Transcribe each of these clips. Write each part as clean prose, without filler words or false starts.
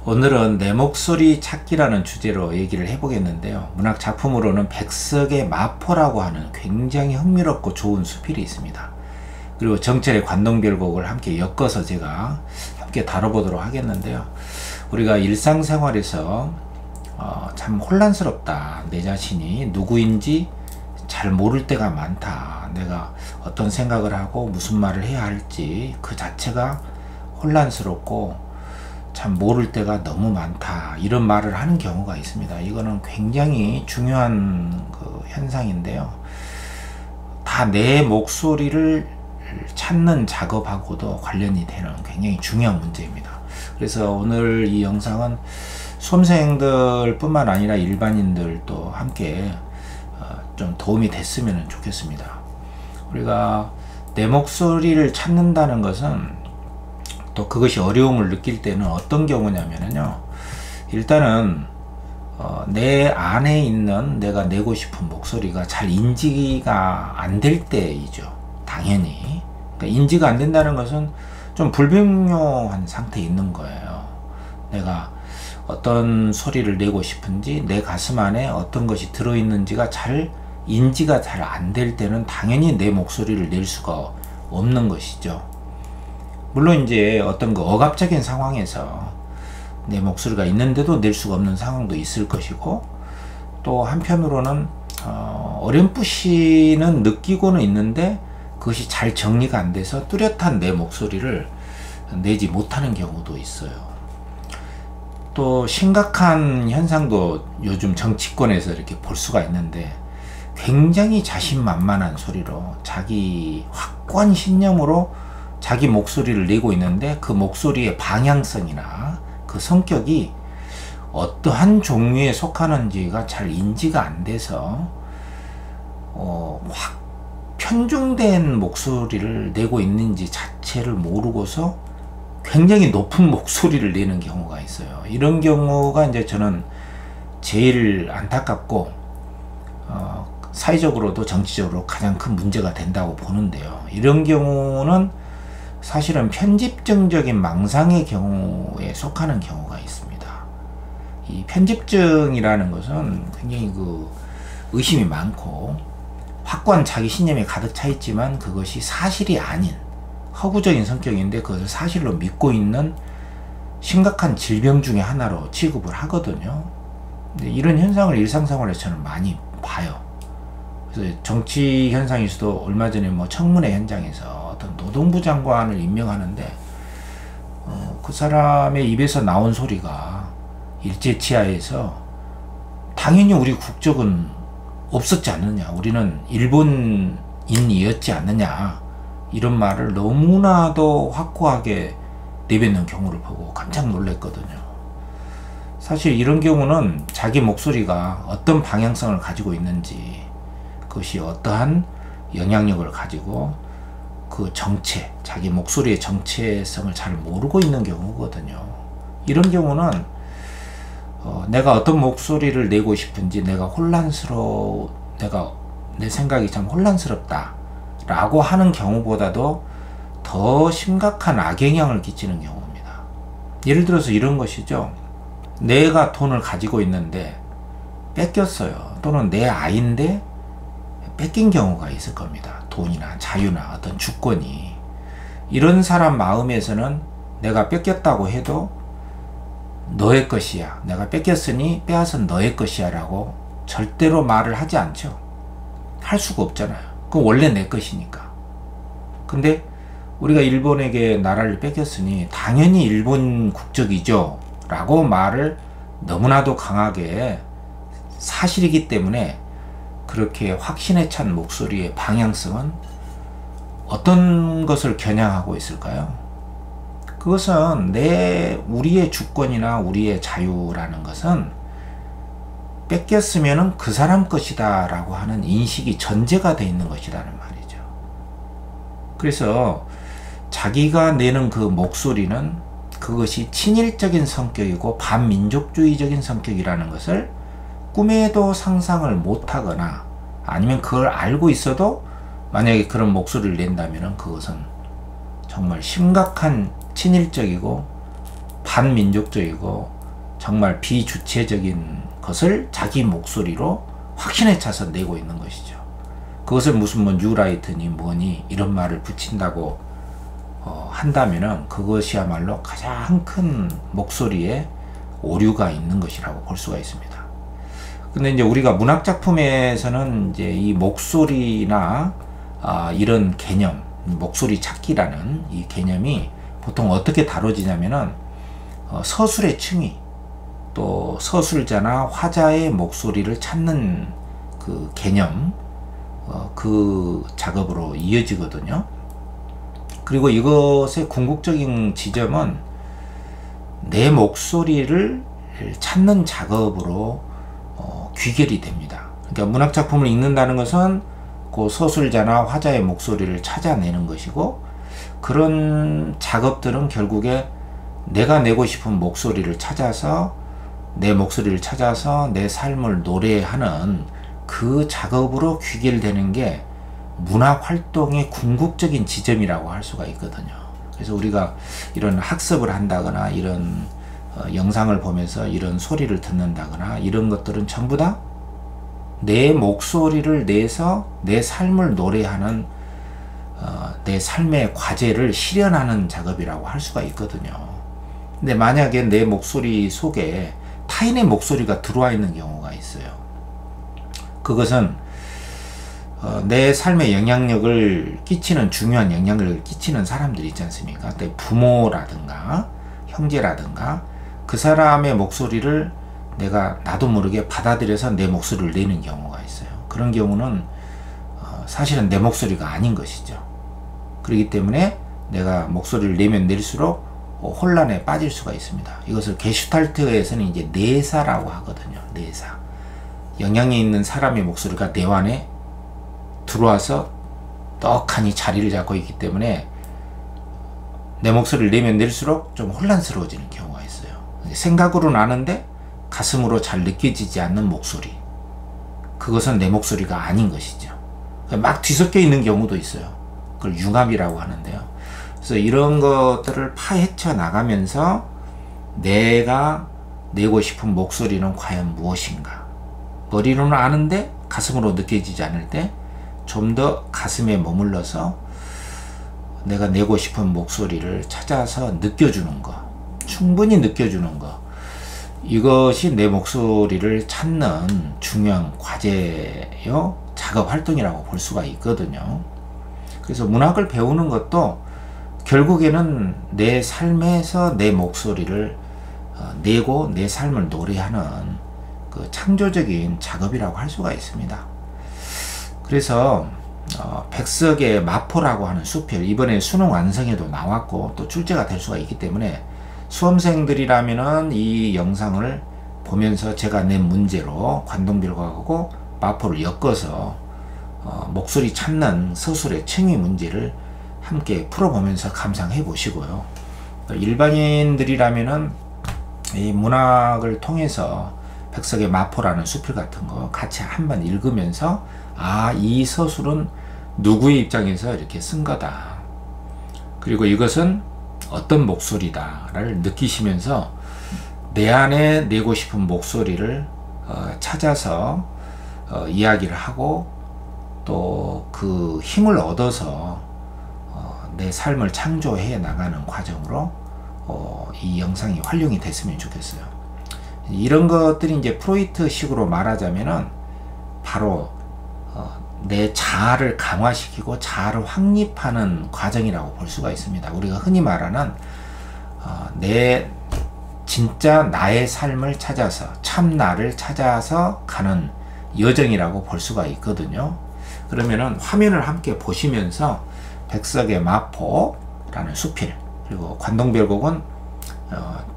오늘은 내 목소리 찾기라는 주제로 얘기를 해보겠는데요. 문학 작품으로는 백석의 마포라고 하는 굉장히 흥미롭고 좋은 수필이 있습니다. 그리고 정철의 관동별곡을 함께 엮어서 제가 함께 다뤄보도록 하겠는데요. 우리가 일상생활에서 참 혼란스럽다. 내 자신이 누구인지 잘 모를 때가 많다. 내가 어떤 생각을 하고 무슨 말을 해야 할지 그 자체가 혼란스럽고 참 모를 때가 너무 많다. 이런 말을 하는 경우가 있습니다. 이거는 굉장히 중요한 그 현상인데요. 다 내 목소리를 찾는 작업하고도 관련이 되는 굉장히 중요한 문제입니다. 그래서 오늘 이 영상은 수험생들 뿐만 아니라 일반인들도 함께 좀 도움이 됐으면 좋겠습니다. 우리가 내 목소리를 찾는다는 것은 또 그것이 어려움을 느낄 때는 어떤 경우냐면요. 일단은 내 안에 있는 내가 내고 싶은 목소리가 잘 인지가 안 될 때이죠. 당연히. 그러니까 인지가 안 된다는 것은 좀 불분명한 상태에 있는 거예요. 내가 어떤 소리를 내고 싶은지 내 가슴 안에 어떤 것이 들어있는지가 잘 인지가 잘 안 될 때는 당연히 내 목소리를 낼 수가 없는 것이죠. 물론 이제 어떤 그 억압적인 상황에서 내 목소리가 있는데도 낼 수가 없는 상황도 있을 것이고, 또 한편으로는 어렴풋이는 느끼고는 있는데 그것이 잘 정리가 안 돼서 뚜렷한 내 목소리를 내지 못하는 경우도 있어요. 또 심각한 현상도 요즘 정치권에서 이렇게 볼 수가 있는데, 굉장히 자신만만한 소리로 자기 확고한 신념으로 자기 목소리를 내고 있는데 그 목소리의 방향성이나 그 성격이 어떠한 종류에 속하는지가 잘 인지가 안 돼서 확 편중된 목소리를 내고 있는지 자체를 모르고서 굉장히 높은 목소리를 내는 경우가 있어요. 이런 경우가 이제 저는 제일 안타깝고 사회적으로도 정치적으로 가장 큰 문제가 된다고 보는데요. 이런 경우는 사실은 편집증적인 망상의 경우에 속하는 경우가 있습니다. 이 편집증이라는 것은 굉장히 그 의심이 많고 확고한 자기 신념에 가득 차 있지만 그것이 사실이 아닌 허구적인 성격인데 그것을 사실로 믿고 있는 심각한 질병 중에 하나로 취급을 하거든요. 근데 이런 현상을 일상생활에서 저는 많이 봐요. 그래서 정치 현상에서도 얼마 전에 뭐 청문회 현장에서 어떤 노동부 장관을 임명하는데 그 사람의 입에서 나온 소리가 일제치하에서 당연히 우리 국적은 없었지 않느냐, 우리는 일본인이었지 않느냐, 이런 말을 너무나도 확고하게 내뱉는 경우를 보고 깜짝 놀랐거든요. 사실 이런 경우는 자기 목소리가 어떤 방향성을 가지고 있는지, 그것이 어떠한 영향력을 가지고 그 정체, 자기 목소리의 정체성을 잘 모르고 있는 경우거든요. 이런 경우는 내가 어떤 목소리를 내고 싶은지 내 생각이 참 혼란스럽다 라고 하는 경우보다도 더 심각한 악영향을 끼치는 경우입니다. 예를 들어서 이런 것이죠. 내가 돈을 가지고 있는데 뺏겼어요. 또는 내 아이인데 뺏긴 경우가 있을 겁니다. 돈이나 자유나 어떤 주권이. 이런 사람 마음에서는 내가 뺏겼다고 해도 너의 것이야, 내가 뺏겼으니 빼앗은 너의 것이야 라고 절대로 말을 하지 않죠. 할 수가 없잖아요. 그건 원래 내 것이니까. 근데 우리가 일본에게 나라를 뺏겼으니 당연히 일본 국적이죠 라고 말을 너무나도 강하게, 사실이기 때문에 그렇게 확신에 찬 목소리의 방향성은 어떤 것을 겨냥하고 있을까요? 그것은 우리의 주권이나 우리의 자유라는 것은 뺏겼으면 그 사람 것이다 라고 하는 인식이 전제가 되어 있는 것이라는 말이죠. 그래서 자기가 내는 그 목소리는 그것이 친일적인 성격이고 반민족주의적인 성격이라는 것을 꿈에도 상상을 못하거나, 아니면 그걸 알고 있어도 만약에 그런 목소리를 낸다면 그것은 정말 심각한 친일적이고 반민족적이고 정말 비주체적인 것을 자기 목소리로 확신에 차서 내고 있는 것이죠. 그것을 무슨 뭐 뉴라이트니 뭐니 이런 말을 붙인다고 한다면은 그것이야말로 가장 큰 목소리에 오류가 있는 것이라고 볼 수가 있습니다. 근데 이제 우리가 문학 작품에서는 이제 이 목소리나 이런 개념, 목소리 찾기라는 이 개념이 보통 어떻게 다뤄지냐면은 서술의 층위, 또 서술자나 화자의 목소리를 찾는 그 개념, 그 작업으로 이어지거든요. 그리고 이것의 궁극적인 지점은 내 목소리를 찾는 작업으로 귀결이 됩니다. 그러니까 문학 작품을 읽는다는 것은 그 서술자나 화자의 목소리를 찾아내는 것이고, 그런 작업들은 결국에 내가 내고 싶은 목소리를 찾아서 내 목소리를 찾아서 내 삶을 노래하는 그 작업으로 귀결되는 게 문학 활동의 궁극적인 지점이라고 할 수가 있거든요. 그래서 우리가 이런 학습을 한다거나 이런 영상을 보면서 이런 소리를 듣는다거나 이런 것들은 전부 다 내 목소리를 내서 내 삶을 노래하는 내 삶의 과제를 실현하는 작업이라고 할 수가 있거든요. 근데 만약에 내 목소리 속에 타인의 목소리가 들어와 있는 경우가 있어요. 그것은 내 삶에 영향력을 끼치는, 중요한 영향력을 끼치는 사람들이 있지 않습니까? 내 부모라든가 형제라든가 그 사람의 목소리를 내가 나도 모르게 받아들여서 내 목소리를 내는 경우가 있어요. 그런 경우는 사실은 내 목소리가 아닌 것이죠. 그렇기 때문에 내가 목소리를 내면 낼수록 혼란에 빠질 수가 있습니다. 이것을 게슈탈트에서는 이제 내사라고 하거든요. 내사. 영향이 있는 사람의 목소리가 내 안에 들어와서 떡하니 자리를 잡고 있기 때문에 내 목소리를 내면 낼수록 좀 혼란스러워지는 경우가 있어요. 생각으로는 아는데 가슴으로 잘 느껴지지 않는 목소리, 그것은 내 목소리가 아닌 것이죠. 막 뒤섞여 있는 경우도 있어요. 그걸 융합이라고 하는데요. 그래서 이런 것들을 파헤쳐 나가면서 내가 내고 싶은 목소리는 과연 무엇인가, 머리로는 아는데 가슴으로 느껴지지 않을 때 좀 더 가슴에 머물러서 내가 내고 싶은 목소리를 찾아서 느껴주는 것, 충분히 느껴주는 것, 이것이 내 목소리를 찾는 중요한 과제요, 작업 활동이라고 볼 수가 있거든요. 그래서 문학을 배우는 것도 결국에는 내 삶에서 내 목소리를 내고 내 삶을 노래하는 그 창조적인 작업이라고 할 수가 있습니다. 그래서 백석의 마포라고 하는 수필, 이번에 수능 완성에도 나왔고 또 출제가 될 수가 있기 때문에 수험생들이라면은 이 영상을 보면서 제가 낸 문제로 관동별곡하고 마포를 엮어서 목소리 찾는 서술의 층위 문제를 함께 풀어보면서 감상해 보시고요. 일반인들이라면은 이 문학을 통해서 백석의 마포라는 수필 같은 거 같이 한번 읽으면서 이 서술은 누구의 입장에서 이렇게 쓴 거다, 그리고 이것은 어떤 목소리다를 느끼시면서 내 안에 내고 싶은 목소리를 찾아서 이야기를 하고 또 그 힘을 얻어서 내 삶을 창조해 나가는 과정으로 이 영상이 활용이 됐으면 좋겠어요. 이런 것들이 이제 프로이트식으로 말하자면은 바로 내 자아를 강화시키고 자아를 확립하는 과정이라고 볼 수가 있습니다. 우리가 흔히 말하는 내 진짜 나의 삶을 찾아서, 참 나를 찾아서 가는 여정이라고 볼 수가 있거든요. 그러면은 화면을 함께 보시면서 백석의 마포라는 수필, 그리고 관동별곡은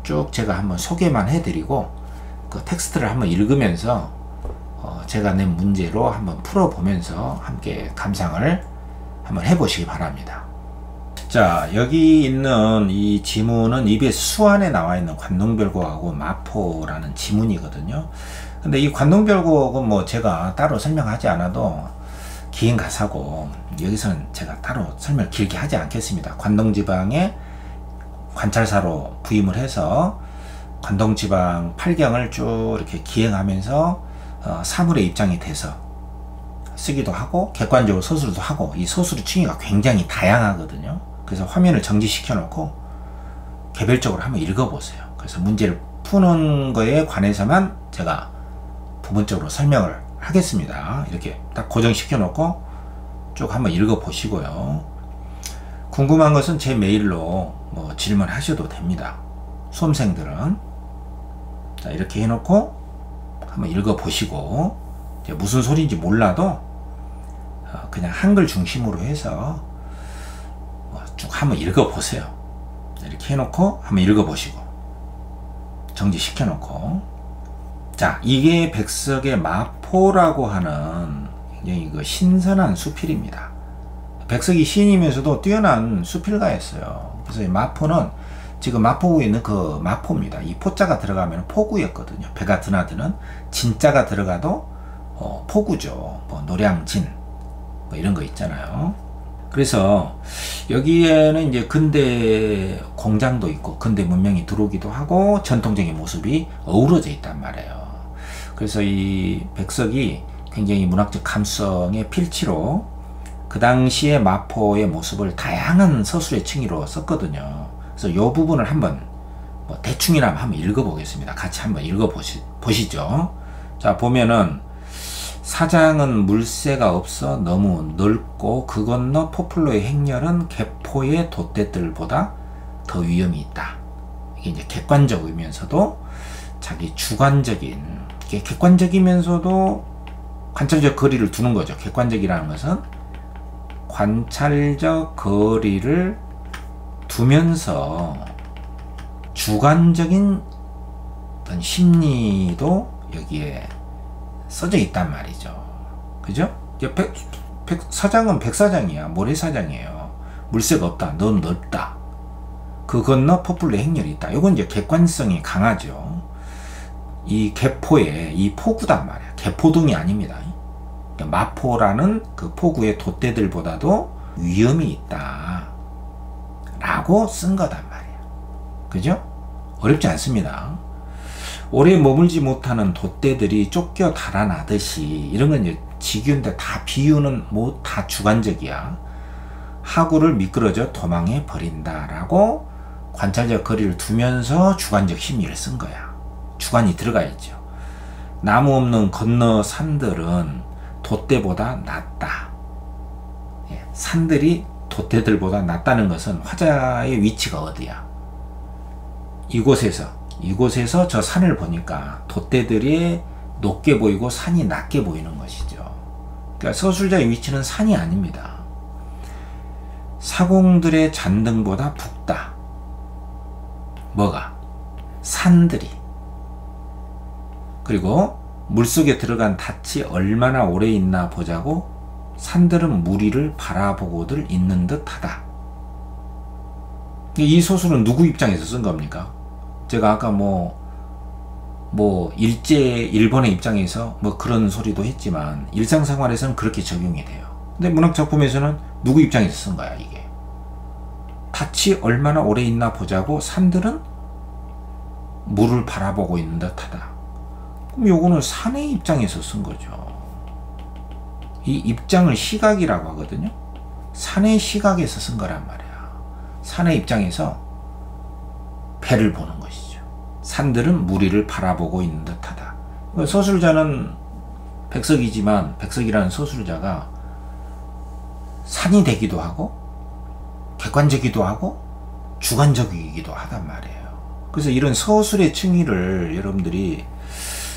쭉 제가 한번 소개만 해드리고 그 텍스트를 한번 읽으면서 제가 낸 문제로 한번 풀어보면서 함께 감상을 한번 해보시기 바랍니다. 자, 여기 있는 이 지문은 EBS 수안에 나와 있는 관동별곡하고 마포라는 지문이거든요. 근데 이 관동별곡은 뭐 제가 따로 설명하지 않아도 긴 가사고, 여기서는 제가 따로 설명을 길게 하지 않겠습니다. 관동지방에 관찰사로 부임을 해서 관동지방 8경을 쭉 이렇게 기행하면서 사물의 입장이 돼서 쓰기도 하고 객관적으로 서술도 하고, 이 서술의 층위가 굉장히 다양하거든요. 그래서 화면을 정지시켜 놓고 개별적으로 한번 읽어보세요. 그래서 문제를 푸는 거에 관해서만 제가 부분적으로 설명을 하겠습니다. 이렇게 딱 고정시켜 놓고 쭉 한번 읽어보시고요. 궁금한 것은 제 메일로 뭐 질문하셔도 됩니다. 수험생들은. 자, 이렇게 해놓고 한번 읽어보시고, 이제 무슨 소리인지 몰라도 그냥 한글 중심으로 해서 쭉 한번 읽어보세요. 이렇게 해놓고 한번 읽어보시고 정지시켜 놓고. 자, 이게 백석의 마포라고 하는 굉장히 그 신선한 수필입니다. 백석이 시인이면서도 뛰어난 수필가였어요. 그래서 이 마포는 지금 마포구에 있는 그 마포입니다. 이 포자가 들어가면 포구였거든요. 배가 드나드는 진자가 들어가도 포구죠. 뭐 노량진 뭐 이런 거 있잖아요. 그래서 여기에는 이제 근대 공장도 있고 근대 문명이 들어오기도 하고 전통적인 모습이 어우러져 있단 말이에요. 그래서 이 백석이 굉장히 문학적 감성의 필치로 그 당시의 마포의 모습을 다양한 서술의 층위로 썼거든요. 그래서 이 부분을 한번 뭐 대충이나마 한번 읽어보겠습니다. 같이 한번 읽어보시죠. 자, 보면은 사장은 물새가 없어 너무 넓고 그 건너 포플로의 행렬은 개포의 돛대들보다 더 위험이 있다. 이게 이제 객관적이면서도 자기 주관적인, 이게 객관적이면서도 관찰적 거리를 두는 거죠. 객관적이라는 것은 관찰적 거리를 두면서 주관적인 어떤 심리도 여기에 써져 있단 말이죠. 그죠? 사장은 백사장이야. 모래사장이에요. 물새가 없다. 넌 넓다. 그 건너 포플로 행렬이 있다. 이건 이제 객관성이 강하죠. 이 개포에 이 포구단 말이야. 개포동이 아닙니다. 마포라는 그 포구의 돛대들보다도 위험이 있다 라고 쓴 거단 말이야. 그죠? 어렵지 않습니다. 오래 머물지 못하는 돛대들이 쫓겨 달아나듯이, 이런 건 이제 지기운데 다 비유는 뭐 다 주관적이야. 하구를 미끄러져 도망해 버린다 라고 관찰적 거리를 두면서 주관적 심리를 쓴 거야. 주관이 들어가 있죠. 나무 없는 건너 산들은 돛대보다 낫다. 예, 산들이 돛대들보다 낫다는 것은 화자의 위치가 어디야? 이곳에서 저 산을 보니까 돛대들이 높게 보이고 산이 낮게 보이는 것이죠. 그러니까 서술자의 위치는 산이 아닙니다. 사공들의 잔등보다 붓다. 뭐가? 산들이. 그리고 물속에 들어간 닻이 얼마나 오래 있나 보자고 산들은 무리를 바라보고들 있는 듯하다. 이 소설은 누구 입장에서 쓴 겁니까? 제가 아까 일본의 입장에서 뭐 그런 소리도 했지만 일상생활에서는 그렇게 적용이 돼요. 근데 문학작품에서는 누구 입장에서 쓴 거야 이게? 닻이 얼마나 오래 있나 보자고 산들은 물을 바라보고 있는 듯하다. 그럼 요거는 산의 입장에서 쓴 거죠. 이 입장을 시각이라고 하거든요. 산의 시각에서 쓴 거란 말이야. 산의 입장에서 배를 보는 것이죠. 산들은 무리를 바라보고 있는 듯하다. 서술자는 백석이지만 백석이라는 서술자가 산이 되기도 하고 객관적이기도 하고 주관적이기도 하단 말이에요. 그래서 이런 서술의 층위를 여러분들이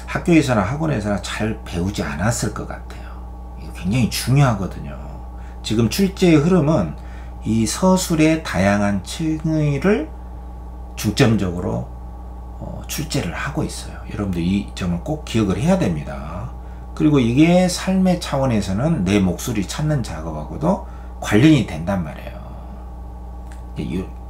학교에서나 학원에서나 잘 배우지 않았을 것 같아요. 이거 굉장히 중요하거든요. 지금 출제의 흐름은 이 서술의 다양한 층위를 중점적으로 출제를 하고 있어요. 여러분들 이 점을 꼭 기억을 해야 됩니다. 그리고 이게 삶의 차원에서는 내 목소리 찾는 작업하고도 관련이 된단 말이에요.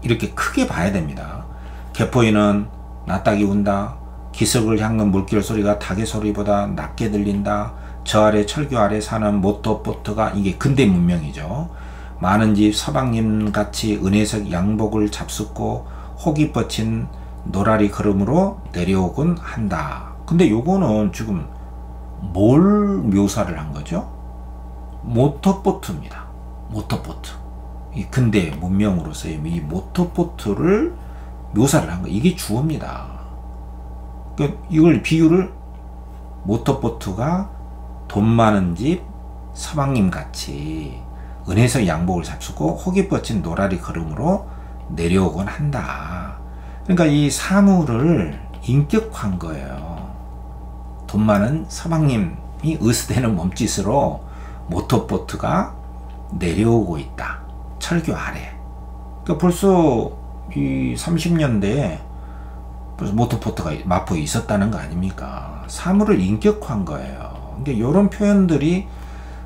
이렇게 크게 봐야 됩니다. 개포에는 낫닭이 운다. 기슭을 향는 물길 소리가 닭의 소리보다 낮게 들린다. 저 아래 철교 아래 사는 모터보트가, 이게 근대 문명이죠. 많은 집 서방님 같이 은혜색 양복을 잡숫고 혹이 뻗친 노라리 걸음으로 내려오곤 한다. 근데 요거는 지금 뭘 묘사를 한 거죠? 모터보트입니다. 모터보트. 이 근대 문명으로서의 이 모터보트를 묘사를 한 거. 이게 주어입니다. 그러니까 이걸 비유를 모터보트가 돈 많은 집 서방님 같이 은혜서 양복을 잡수고 혹이 뻗친 노라리 걸음으로 내려오곤 한다. 그러니까 이 사물을 인격화한 거예요. 돈 많은 서방님이 으스대는 몸짓으로 모터보트가 내려오고 있다. 철교 아래. 그러니까 벌써 이 30년대에 벌써 모터보트가 마포에 있었다는 거 아닙니까? 사물을 인격화한 거예요. 근데 이런 표현들이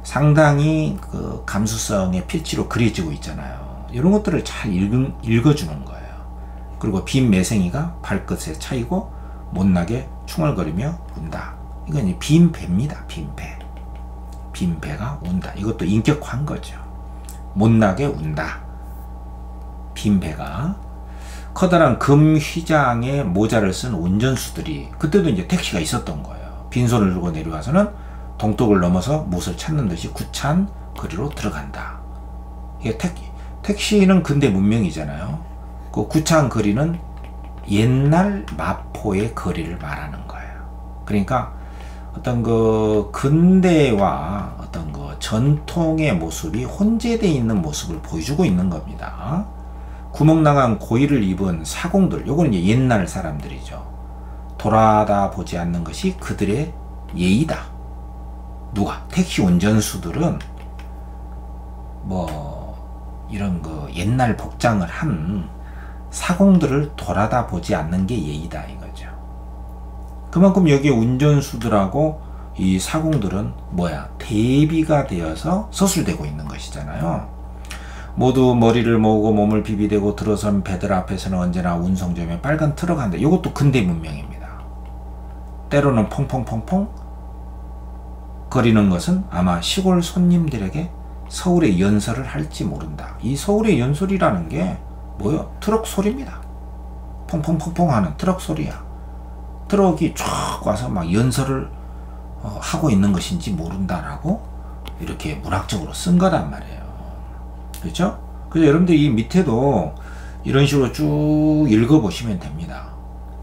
상당히 그 감수성의 필지로 그려지고 있잖아요. 이런 것들을 잘 읽어주는 거예요. 그리고 빈 매생이가 발끝에 차이고 못나게 충얼거리며 운다. 이건 빈 배입니다. 빈 배. 빈 배가 운다. 이것도 인격화한 거죠. 못나게 운다. 빈 배가. 커다란 금 휘장에 모자를 쓴 운전수들이, 그때도 이제 택시가 있었던 거예요. 빈손을 들고 내려와서는 동쪽을 넘어서 무엇을 찾는 듯이 구찬 거리로 들어간다. 이게 택시는 근대 문명이잖아요. 그 구찬 거리는 옛날 마포의 거리를 말하는 거예요. 그러니까 어떤 그 근대와 어떤 그 전통의 모습이 혼재되어 있는 모습을 보여주고 있는 겁니다. 구멍나간 고의를 입은 사공들, 요거는 이제 옛날 사람들이죠. 돌아다 보지 않는 것이 그들의 예의다. 누가? 택시 운전수들은 뭐 이런 그 옛날 복장을 한 사공들을 돌아다 보지 않는 게 예의다 이거죠. 그만큼 여기 운전수들하고 이 사공들은 뭐야? 대비가 되어서 서술되고 있는 것이잖아요. 모두 머리를 모으고 몸을 비비대고 들어선 배들 앞에서는 언제나 운송점에 빨간 트럭 한 대. 이것도 근대 문명입니다. 때로는 퐁퐁퐁퐁 거리는 것은 아마 시골 손님들에게 서울의 연설을 할지 모른다. 이 서울의 연설이라는 게 뭐요? 트럭 소리입니다. 퐁퐁퐁퐁 하는 트럭 소리야. 트럭이 쫙 와서 막 연설을 하고 있는 것인지 모른다라고 이렇게 문학적으로 쓴 거란 말이에요. 그렇죠? 그래서 여러분들 이 밑에도 이런 식으로 쭉 읽어보시면 됩니다.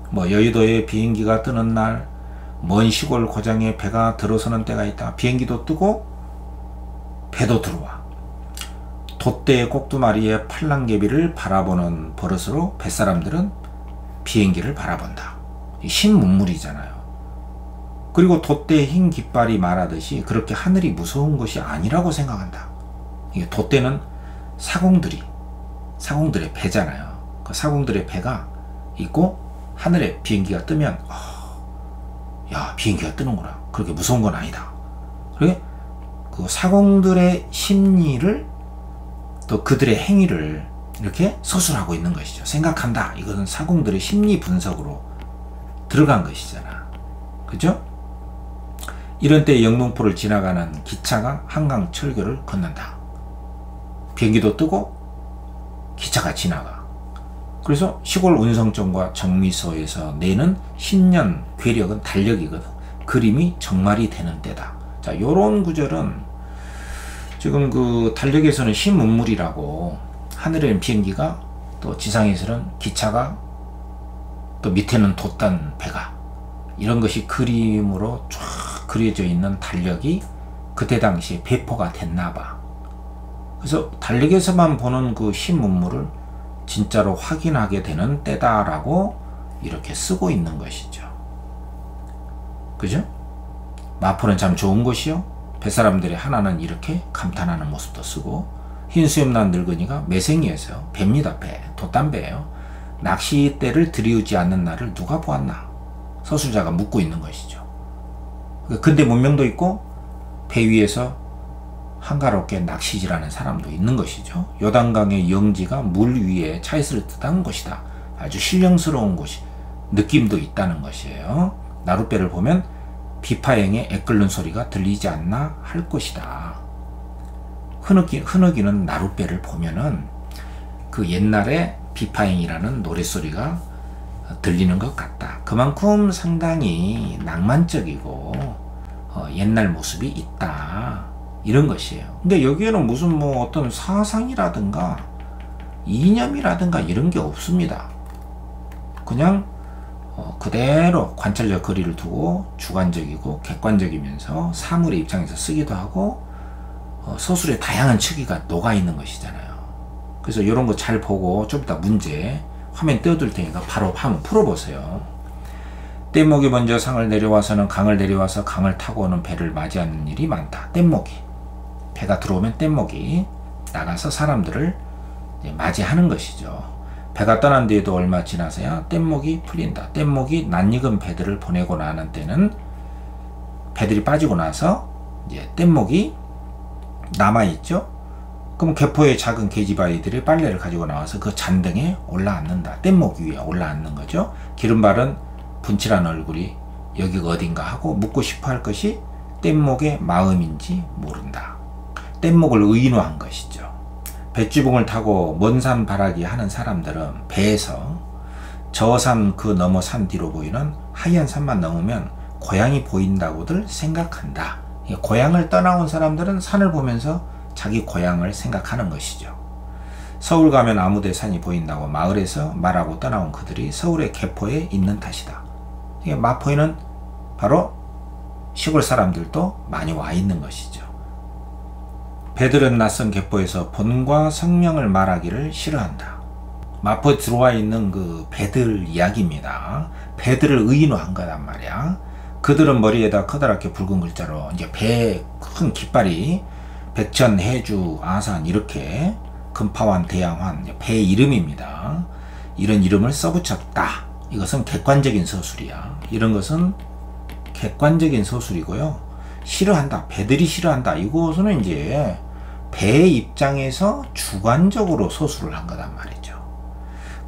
뭐 여의도에 비행기가 뜨는 날, 먼 시골 고장에 배가 들어서는 때가 있다. 비행기도 뜨고 배도 들어와. 돛대의 꼭두마리의 팔랑개비를 바라보는 버릇으로 뱃사람들은 비행기를 바라본다. 신문물이잖아요. 그리고 돛대의 흰 깃발이 말하듯이 그렇게 하늘이 무서운 것이 아니라고 생각한다. 이게 돛대는 사공들의 배잖아요. 그 사공들의 배가 있고 하늘에 비행기가 뜨면 야, 비행기가 뜨는구나. 그렇게 무서운 건 아니다. 그게 그 사공들의 심리를 또 그들의 행위를 이렇게 서술하고 있는 것이죠. 생각한다. 이것은 사공들의 심리 분석으로 들어간 것이잖아. 그죠? 이런 때 영등포를 지나가는 기차가 한강 철교를 걷는다. 비행기도 뜨고 기차가 지나가. 그래서 시골 운송점과 정미소에서 내는 신년 괴력은 달력이거든. 그림이 정말이 되는 때다. 자, 요런 구절은 지금 그 달력에서는 신문물이라고, 하늘에는 비행기가, 또 지상에서는 기차가, 또 밑에는 돛단 배가, 이런 것이 그림으로 쫙 그려져 있는 달력이 그때 당시에 배포가 됐나봐. 그래서 달력에서만 보는 그 신문물을 진짜로 확인하게 되는 때다라고 이렇게 쓰고 있는 것이죠. 그죠? 마포는 참 좋은 곳이요. 뱃사람들의 하나는 이렇게 감탄하는 모습도 쓰고, 흰 수염 난 늙은이가 매생이에서요. 배입니다. 배. 돛담배예요. 낚싯대를 들이우지 않는 날을 누가 보았나? 서술자가 묻고 있는 것이죠. 근데 문명도 있고 배 위에서 한가롭게 낚시질하는 사람도 있는 것이죠. 요단강의 영지가 물 위에 차 있을 듯한 곳이다. 아주 신령스러운 곳이 느낌도 있다는 것이에요. 나룻배를 보면 비파행의 애끓는 소리가 들리지 않나 할 것이다. 흐느끼는 나룻배를 보면은 그 옛날에 비파행이라는 노랫소리가 들리는 것 같다. 그만큼 상당히 낭만적이고 옛날 모습이 있다, 이런 것이에요. 근데 여기에는 무슨 뭐 어떤 사상이라든가 이념이라든가 이런 게 없습니다. 그냥 그대로 관찰적 거리를 두고 주관적이고 객관적이면서 사물의 입장에서 쓰기도 하고 서술의 다양한 측위가 녹아있는 것이잖아요. 그래서 이런 거 잘 보고 좀 이따 문제 화면 띄워둘 테니까 바로 한번 풀어보세요. 뗏목이 먼저 상을 내려와서는 강을 내려와서 강을 타고 오는 배를 맞이하는 일이 많다. 뗏목이, 배가 들어오면 뗏목이 나가서 사람들을 맞이하는 것이죠. 배가 떠난 뒤에도 얼마 지나서야 뗏목이 풀린다. 뗏목이 낯익은 배들을 보내고 나는 때는 배들이 빠지고 나서 이제 뗏목이 남아있죠. 그럼 개포의 작은 계집아이들이 빨래를 가지고 나와서 그 잔등에 올라앉는다. 뗏목 위에 올라앉는 거죠. 기름 바른 분칠한 얼굴이 여기가 어딘가 하고 묻고 싶어 할 것이 뗏목의 마음인지 모른다. 뗏목을 의인화한 것이죠. 뱃지붕을 타고 먼 산 바라기 하는 사람들은 배에서 저 산 그 너머 산 뒤로 보이는 하얀 산만 넘으면 고향이 보인다고들 생각한다. 고향을 떠나온 사람들은 산을 보면서 자기 고향을 생각하는 것이죠. 서울 가면 아무데 산이 보인다고 마을에서 말하고 떠나온 그들이 서울의 개포에 있는 탓이다. 마포에는 바로 시골 사람들도 많이 와 있는 것이죠. 배들은 낯선 개포에서 본과 성명을 말하기를 싫어한다. 마포에 들어와 있는 그 배들 이야기입니다. 배들을 의인화한 거란 말이야. 그들은 머리에다 커다랗게 붉은 글자로 이제 배 큰 깃발이 백천, 해주, 아산 이렇게 금파환, 대양환 배 이름입니다. 이런 이름을 써붙였다. 이것은 객관적인 서술이야. 이런 것은 객관적인 서술이고요. 싫어한다. 배들이 싫어한다. 이것은 이제 배의 입장에서 주관적으로 서술을 한 거란 말이죠.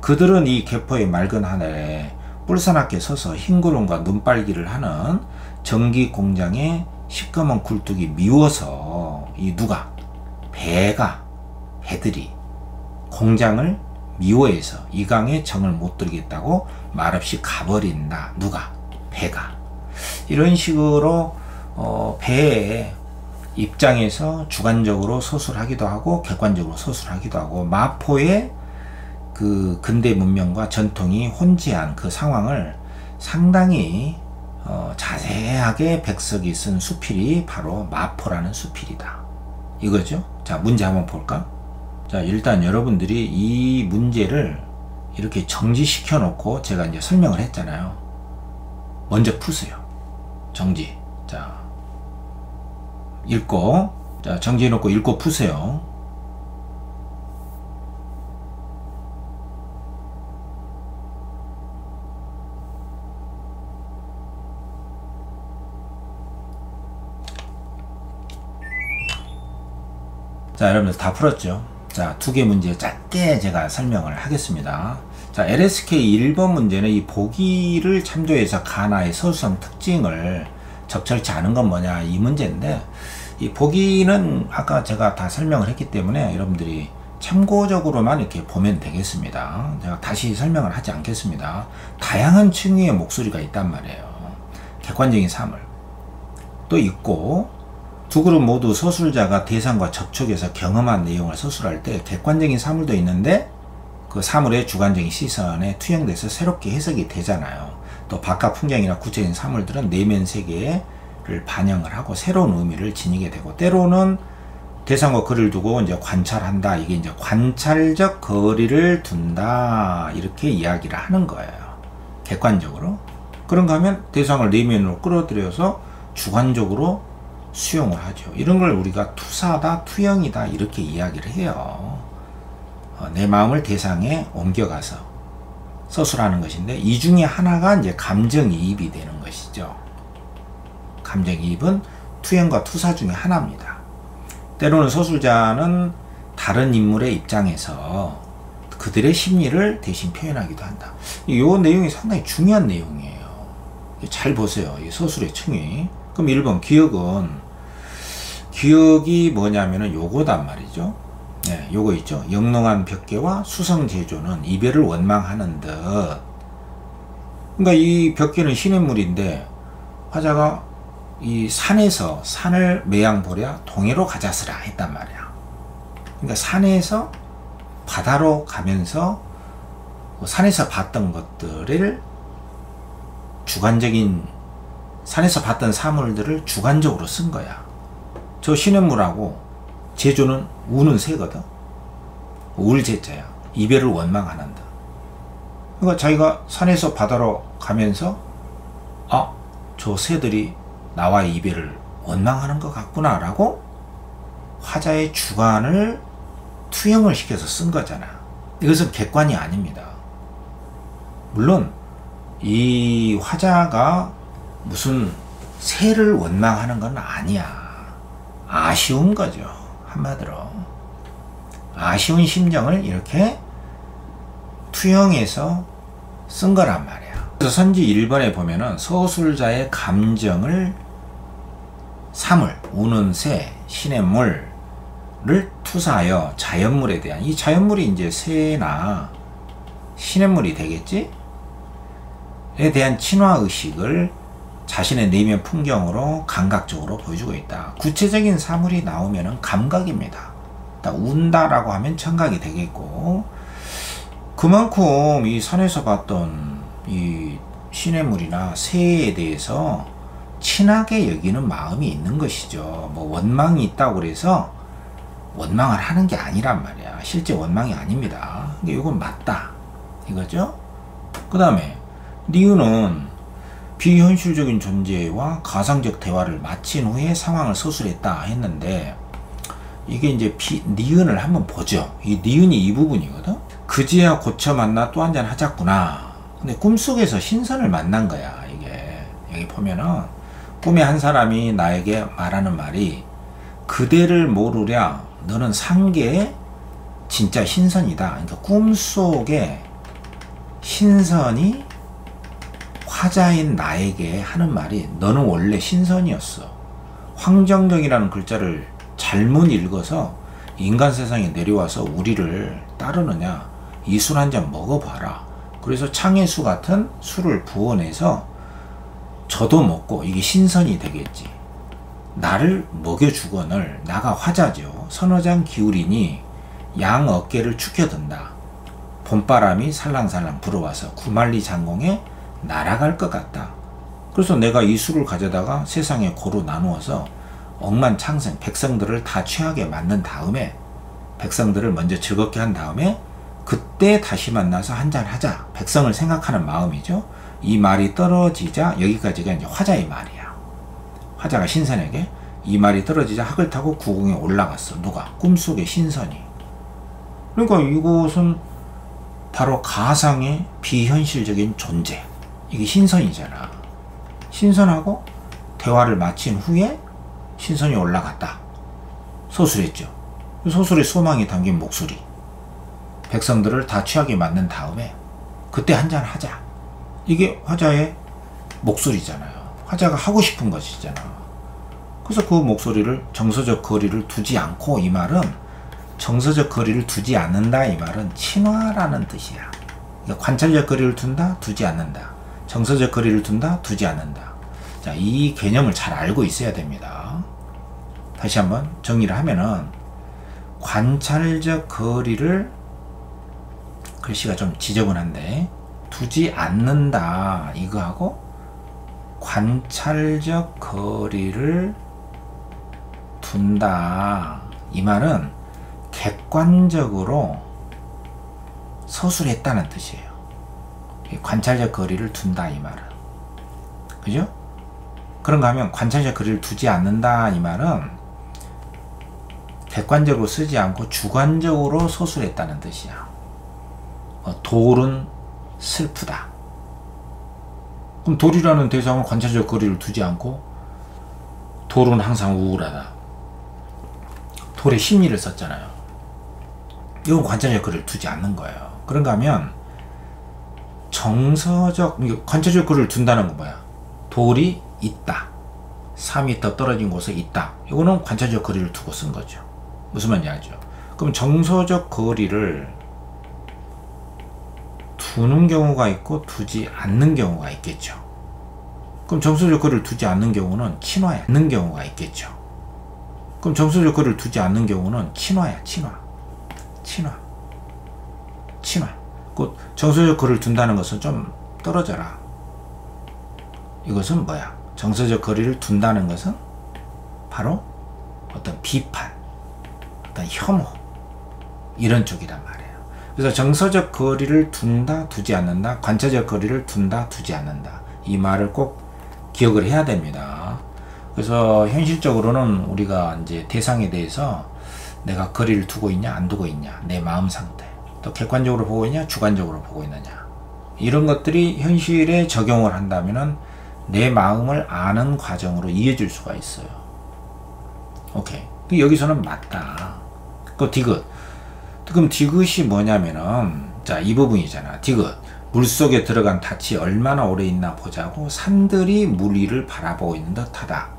그들은 이 개포의 맑은 하늘에 뿔사납게 서서 흰구름과 눈빨기를 하는 전기 공장의 시꺼먼 굴뚝이 미워서 이 누가? 배들이 공장을 미워해서 이 강에 정을 못 들겠다고 말없이 가버린다. 누가? 배가. 이런 식으로 배의 입장에서 주관적으로 서술하기도 하고 객관적으로 서술하기도 하고 마포의 그 근대 문명과 전통이 혼재한 그 상황을 상당히 자세하게 백석이 쓴 수필이 바로 마포라는 수필이다. 이거죠. 자, 문제 한번 볼까? 자, 일단 여러분들이 이 문제를 이렇게 정지시켜 놓고 제가 이제 설명을 했잖아요. 먼저 푸세요. 정지. 자, 읽고, 자, 정지해 놓고 읽고 푸세요. 자, 여러분들 다 풀었죠? 자, 두 개 문제 짧게 제가 설명을 하겠습니다. 자, LSK 1번 문제는 이 보기를 참조해서 가나의 서술성 특징을 적절치 않은 건 뭐냐, 이 문제인데, 이 보기는 아까 제가 다 설명을 했기 때문에 여러분들이 참고적으로만 이렇게 보면 되겠습니다. 제가 다시 설명을 하지 않겠습니다. 다양한 층위의 목소리가 있단 말이에요. 객관적인 사물 또 있고, 두 그룹 모두 서술자가 대상과 접촉해서 경험한 내용을 서술할 때 객관적인 사물도 있는데 그 사물의 주관적인 시선에 투영돼서 새롭게 해석이 되잖아요. 또 바깥 풍경이나 구체적인 사물들은 내면 세계를 반영을 하고 새로운 의미를 지니게 되고, 때로는 대상과 거리를 두고 이제 관찰한다. 이게 이제 관찰적 거리를 둔다. 이렇게 이야기를 하는 거예요. 객관적으로. 그런가 하면 대상을 내면으로 끌어들여서 주관적으로 수용을 하죠. 이런 걸 우리가 투사다, 투영이다 이렇게 이야기를 해요. 내 마음을 대상에 옮겨가서 서술하는 것인데, 이 중에 하나가 이제 감정이입이 되는 것이죠. 감정이입은 투영과 투사 중에 하나입니다. 때로는 서술자는 다른 인물의 입장에서 그들의 심리를 대신 표현하기도 한다. 이 내용이 상당히 중요한 내용이에요. 잘 보세요. 이 서술의 층위. 그럼 1번 기억이 뭐냐면은 요거단 말이죠. 네, 요거 있죠. 영롱한 벽계와 수성제조는 이별을 원망하는 듯 그러니까 이 벽계는 시냇물인데 화자가 이 산에서 산을 매양보랴 동해로 가자스라 했단 말이야. 그러니까 산에서 바다로 가면서 산에서 봤던 것들을 주관적인, 산에서 봤던 사물들을 주관적으로 쓴 거야. 저 시냇물하고 제주는 우는 새거든. 울제자야. 이별을 원망하는다. 그러니까 자기가 산에서 바다로 가면서 아, 저 새들이 나와의 이별을 원망하는 것 같구나 라고 화자의 주관을 투영을 시켜서 쓴 거잖아. 이것은 객관이 아닙니다. 물론 이 화자가 무슨 새를 원망하는 건 아니야. 아쉬운 거죠. 한마디로 아쉬운 심정을 이렇게 투영해서 쓴 거란 말이야. 그래서 선지 1번에 보면은 서술자의 감정을 사물, 우는 새, 시냇물을 투사하여 자연물에 대한, 이 자연물이 이제 새나 시냇물이 되겠지? 에 대한 친화의식을 자신의 내면 풍경으로 감각적으로 보여주고 있다. 구체적인 사물이 나오면은 감각입니다. 운다라고 하면 청각이 되겠고, 그만큼 이 산에서 봤던 이 시냇물이나 새에 대해서 친하게 여기는 마음이 있는 것이죠. 뭐 원망이 있다고 그래서 원망을 하는 게 아니란 말이야. 실제 원망이 아닙니다. 근데 이건 맞다 이거죠. 그 다음에 니은은 비현실적인 존재와 가상적 대화를 마친 후에 상황을 서술했다 했는데, 이게 이제 니은을 한번 보죠. 이 니은이 이 부분이거든. 그제야 고쳐 만나 또 한잔 하자꾸나. 근데 꿈속에서 신선을 만난 거야. 이게 여기 보면은 꿈에 한 사람이 나에게 말하는 말이 그대를 모르랴 너는 산 게 진짜 신선이다. 그러니까 꿈속에 신선이 화자인 나에게 하는 말이 너는 원래 신선이었어. 황정정이라는 글자를 잘못 읽어서 인간 세상에 내려와서 우리를 따르느냐. 이 술 한 잔 먹어봐라. 그래서 창의수 같은 술을 부어내서 저도 먹고 이게 신선이 되겠지. 나를 먹여주거늘. 나가 화자죠. 서너 잔 기울이니 양 어깨를 축혀든다. 봄바람이 살랑살랑 불어와서 구만리 장공에 날아갈 것 같다. 그래서 내가 이 술을 가져다가 세상에 고루 나누어서 억만창생 백성들을 다 취하게 만든 다음에, 백성들을 먼저 즐겁게 한 다음에 그때 다시 만나서 한잔 하자. 백성을 생각하는 마음이죠. 이 말이 떨어지자, 여기까지가 이제 화자의 말이야. 화자가 신선에게 이 말이 떨어지자 학을 타고 구궁에 올라갔어. 누가? 꿈속의 신선이. 그러니까 이곳은 바로 가상의 비현실적인 존재. 이게 신선이잖아. 신선하고 대화를 마친 후에 신선이 올라갔다. 서술했죠. 소설의 소망이 담긴 목소리. 백성들을 다 취하게 만든 다음에 그때 한잔 하자. 이게 화자의 목소리잖아요. 화자가 하고 싶은 것이잖아. 그래서 그 목소리를 정서적 거리를 두지 않고, 이 말은 정서적 거리를 두지 않는다. 이 말은 친화라는 뜻이야. 그러니까 관찰적 거리를 둔다, 두지 않는다. 정서적 거리를 둔다, 두지 않는다. 자, 이 개념을 잘 알고 있어야 됩니다. 다시 한번 정리를 하면은, 관찰적 거리를, 글씨가 좀 지저분한데, 두지 않는다 이거하고 관찰적 거리를 둔다 이 말은 객관적으로 서술했다는 뜻이에요. 관찰적 거리를 둔다 이 말은, 그죠? 그런가 하면 관찰적 거리를 두지 않는다 이 말은 객관적으로 쓰지 않고 주관적으로 서술했다는 뜻이야. 돌은 슬프다. 그럼 돌이라는 대상은 관찰적 거리를 두지 않고 돌은 항상 우울하다. 돌의 심리를 썼잖아요. 이건 관찰적 거리를 두지 않는 거예요. 그런가 하면 정서적, 관찰적 거리를 둔다는 건 뭐야? 돌이 있다. 4m 떨어진 곳에 있다. 이거는 관찰적 거리를 두고 쓴 거죠. 무슨 말인지 알죠? 그럼 정서적 거리를 두는 경우가 있고 두지 않는 경우가 있겠죠. 그럼 정서적 거리를 두지 않는 경우는 친화야. 않는 경우가 있겠죠. 그럼 정서적 거리를 두지 않는 경우는 친화야. 친화. 곧 정서적 거리를 둔다는 것은 좀 떨어져라. 이것은 뭐야? 정서적 거리를 둔다는 것은 바로 어떤 비판, 어떤 혐오, 이런 쪽이란 말이에요. 그래서 정서적 거리를 둔다, 두지 않는다, 관찰적 거리를 둔다, 두지 않는다. 이 말을 꼭 기억을 해야 됩니다. 그래서 현실적으로는 우리가 이제 대상에 대해서 내가 거리를 두고 있냐, 안 두고 있냐, 내 마음 상태, 또 객관적으로 보고 있냐, 주관적으로 보고 있느냐, 이런 것들이 현실에 적용을 한다면은 내 마음을 아는 과정으로 이어질 수가 있어요. 오케이. 여기서는 맞다. 그 디귿. 그럼 디귿이 뭐냐면은, 자, 이 부분이잖아. 디귿. 물속에 들어간 닻이 얼마나 오래 있나 보자고 산들이 물 위를 바라보고 있는 듯하다.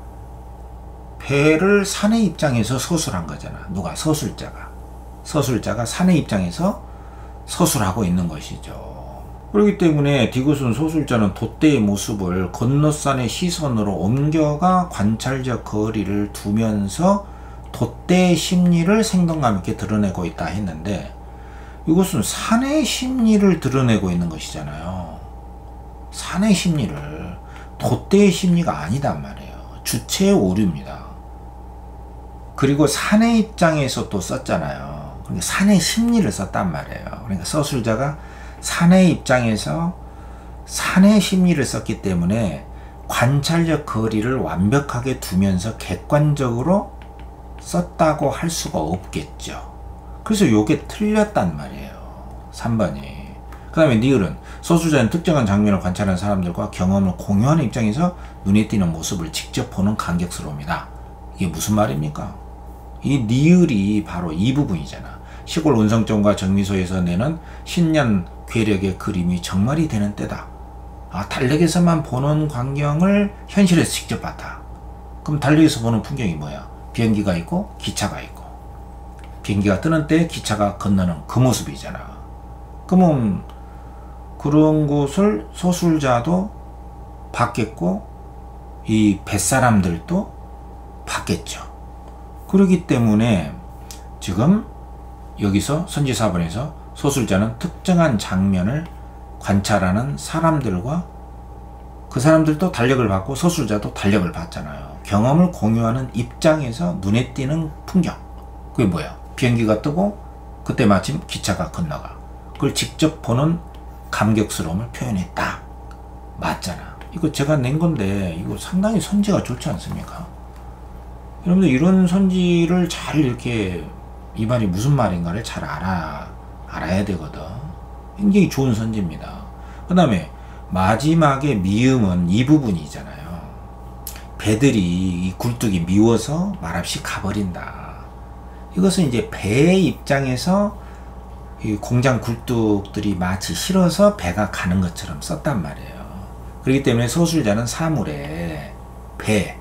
배를 산의 입장에서 서술한 거잖아. 누가? 서술자가 산의 입장에서 서술하고 있는 것이죠. 그렇기 때문에 디귿은 서술자는 돛대의 모습을 건너산의 시선으로 옮겨가 관찰적 거리를 두면서 돛대의 심리를 생동감 있게 드러내고 있다 했는데, 이것은 산의 심리를 드러내고 있는 것이잖아요. 산의 심리를, 돛대의 심리가 아니단 말이에요. 주체의 오류입니다. 그리고 산의 입장에서 또 썼잖아요. 그러니까 산의 심리를 썼단 말이에요. 그러니까 서술자가 산의 입장에서 산의 심리를 썼기 때문에 관찰적 거리를 완벽하게 두면서 객관적으로 썼다고 할 수가 없겠죠. 그래서 요게 틀렸단 말이에요. 3번이. 그 다음에 니을은 서술자는 특정한 장면을 관찰하는 사람들과 경험을 공유하는 입장에서 눈에 띄는 모습을 직접 보는 감격스러움이다. 이게 무슨 말입니까? 이 니을이 바로 이 부분이잖아. 시골 운성정과 정미소에서 내는 신년 괴력의 그림이 정말이 되는 때다. 아, 달력에서만 보는 광경을 현실에서 직접 봤다. 그럼 달력에서 보는 풍경이 뭐야? 비행기가 있고 기차가 있고, 비행기가 뜨는 때 기차가 건너는 그 모습이잖아. 그러면 그런 곳을 서술자도 봤겠고 이 뱃사람들도 봤겠죠. 그렇기 때문에 지금 여기서 선지 4번에서 서술자는 특정한 장면을 관찰하는 사람들과 그 사람들도 달력을 봤고 서술자도 달력을 봤잖아요. 경험을 공유하는 입장에서 눈에 띄는 풍경, 그게 뭐야? 비행기가 뜨고 그때 마침 기차가 건너가. 그걸 직접 보는 감격스러움을 표현했다. 맞잖아. 이거 제가 낸 건데 이거 상당히 선지가 좋지 않습니까? 여러분들 이런 선지를 잘 이렇게 이 말이 무슨 말인가를 잘 알아야 되거든. 굉장히 좋은 선지입니다. 그 다음에 마지막에 미음은 이 부분이잖아요. 배들이 이 굴뚝이 미워서 말없이 가버린다. 이것은 이제 배의 입장에서 이 공장 굴뚝들이 마치 싫어서 배가 가는 것처럼 썼단 말이에요. 그렇기 때문에 서술자는 사물에 배,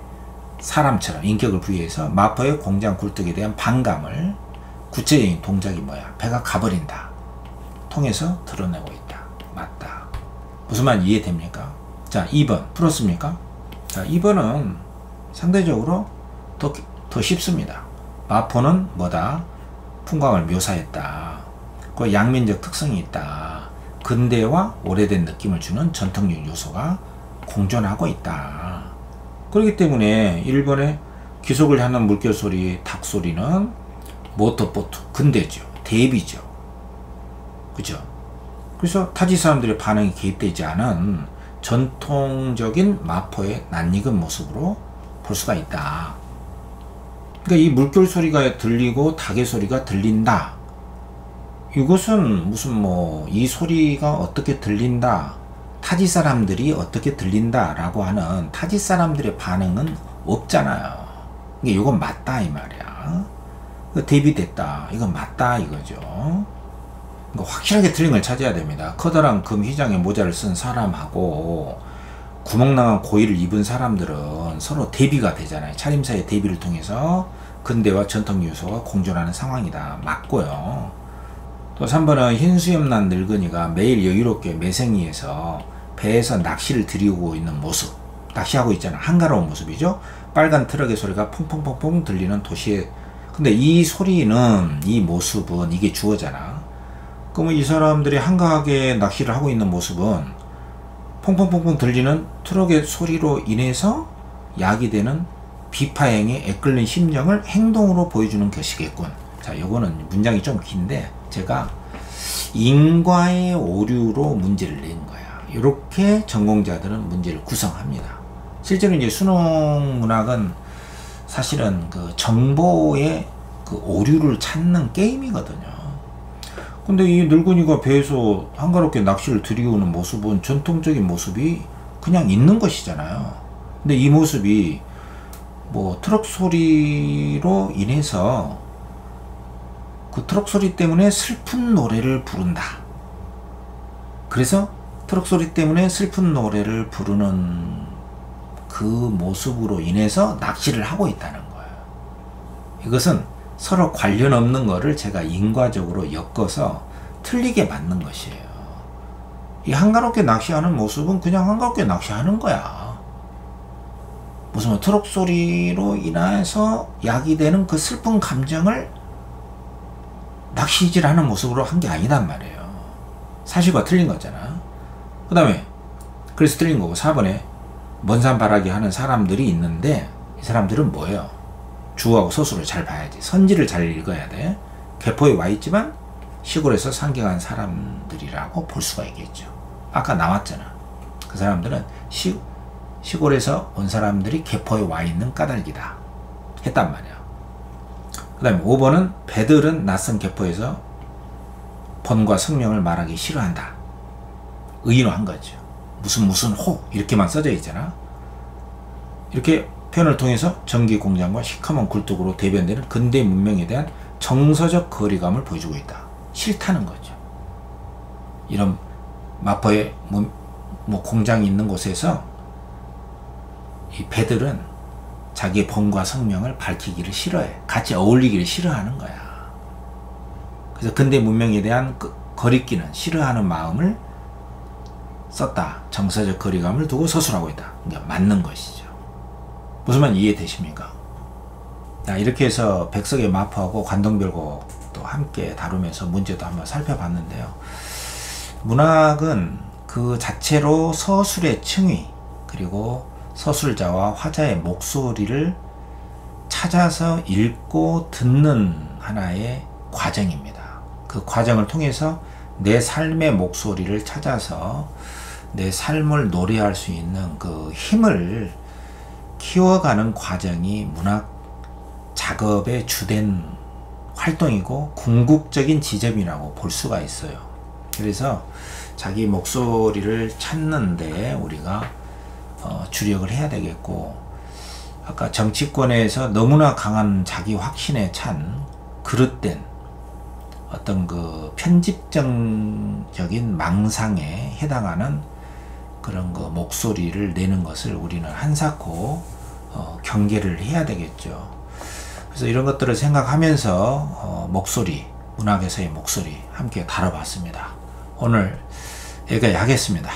사람처럼 인격을 부여해서 마포의 공장 굴뚝에 대한 반감을 구체적인 동작이 뭐야? 배가 가버린다. 통해서 드러내고 있다. 맞다. 무슨 말 이해됩니까? 자, 2번 풀었습니까? 자, 2번은 상대적으로 더 쉽습니다. 마포는 뭐다? 풍광을 묘사했다. 그 양면적 특성이 있다. 근대와 오래된 느낌을 주는 전통적 요소가 공존하고 있다. 그렇기 때문에 1번에 귀속을 하는 물결 소리, 닭 소리는 모터보트, 근대죠. 대비죠. 그죠? 그래서 타지 사람들의 반응이 개입되지 않은 전통적인 마포의 낯익은 모습으로 볼 수가 있다. 그러니까 이 물결 소리가 들리고 닭의 소리가 들린다. 이것은 무슨 이 소리가 어떻게 들린다, 타지 사람들이 어떻게 들린다 라고 하는 타지 사람들의 반응은 없잖아요. 그러니까 이건 맞다 이 말이야. 대비됐다. 이건 맞다 이거죠. 그러니까 확실하게 틀린 걸 찾아야 됩니다. 커다란 금 휘장에 모자를 쓴 사람하고 구멍나간 고의를 입은 사람들은 서로 대비가 되잖아요. 차림새의 대비를 통해서 근대와 전통 요소가 공존하는 상황이다. 맞고요. 또 3번은 흰수염난 늙은이가 매일 여유롭게 매생이에서 배에서 낚시를 들이고 있는 모습, 낚시하고 있잖아. 한가로운 모습이죠. 빨간 트럭의 소리가 퐁퐁퐁퐁 들리는 도시에. 근데 이 소리는, 이 모습은, 이게 주어잖아. 그러면 이 사람들이 한가하게 낚시를 하고 있는 모습은 퐁퐁퐁퐁 들리는 트럭의 소리로 인해서 야기되는 비파행에 애끓는 심정을 행동으로 보여주는 것이겠군. 자, 요거는 문장이 좀 긴데 제가 인과의 오류로 문제를 낸 거야. 이렇게 전공자들은 문제를 구성합니다. 실제로 이제 수능 문학은 사실은 그 정보의 그 오류를 찾는 게임이거든요. 근데 이 늙은이가 배에서 한가롭게 낚시를 들이오는 모습은 전통적인 모습이 그냥 있는 것이잖아요. 근데 이 모습이 뭐 트럭 소리로 인해서 그 트럭 소리 때문에 슬픈 노래를 부른다. 그래서 트럭 소리 때문에 슬픈 노래를 부르는 그 모습으로 인해서 낚시를 하고 있다는 거예요. 이것은 서로 관련 없는 거를 제가 인과적으로 엮어서 틀리게 만든 것이에요. 이 한가롭게 낚시하는 모습은 그냥 한가롭게 낚시하는 거야. 무슨 뭐 트럭 소리로 인해서 야기되는 그 슬픈 감정을 낚시질하는 모습으로 한 게 아니단 말이에요. 사실과 틀린 거잖아. 그 다음에 그래서 틀린 거고 4번에 먼산바라기 하는 사람들이 있는데 이 사람들은 뭐예요? 주어하고 서술을 잘 봐야지. 선지를 잘 읽어야 돼. 개포에 와 있지만 시골에서 상경한 사람들이라고 볼 수가 있겠죠. 아까 나왔잖아. 그 사람들은 시골에서 온 사람들이 개포에 와 있는 까닭이다 했단 말이야. 그 다음에 5번은 배들은 낯선 개포에서 번과 성명을 말하기 싫어한다. 의인화한 거죠. 무슨 호 이렇게만 써져 있잖아. 이렇게 표현을 통해서 전기 공장과 시커먼 굴뚝으로 대변되는 근대 문명에 대한 정서적 거리감을 보여주고 있다. 싫다는 거죠. 이런 마포에 뭐 공장이 있는 곳에서 이 배들은 자기의 번과 성명을 밝히기를 싫어해. 같이 어울리기를 싫어하는 거야. 그래서 근대 문명에 대한 거리끼는 싫어하는 마음을 썼다. 정서적 거리감을 두고 서술하고 있다. 그러니까 맞는 것이죠. 무슨 말 이해되십니까? 자, 이렇게 해서 백석의 마포하고 관동별곡도 함께 다루면서 문제도 한번 살펴봤는데요. 문학은 그 자체로 서술의 층위 그리고 서술자와 화자의 목소리를 찾아서 읽고 듣는 하나의 과정입니다. 그 과정을 통해서 내 삶의 목소리를 찾아서 내 삶을 노래할 수 있는 그 힘을 키워가는 과정이 문학 작업의 주된 활동이고 궁극적인 지점이라고 볼 수가 있어요. 그래서 자기 목소리를 찾는데 우리가 주력을 해야 되겠고, 아까 정치권에서 너무나 강한 자기 확신에 찬 그릇된 어떤 그 편집적인 망상에 해당하는 그런 그 목소리를 내는 것을 우리는 한사코 경계를 해야 되겠죠. 그래서 이런 것들을 생각하면서 목소리, 문학에서의 목소리 함께 다뤄봤습니다. 오늘 여기까지 하겠습니다.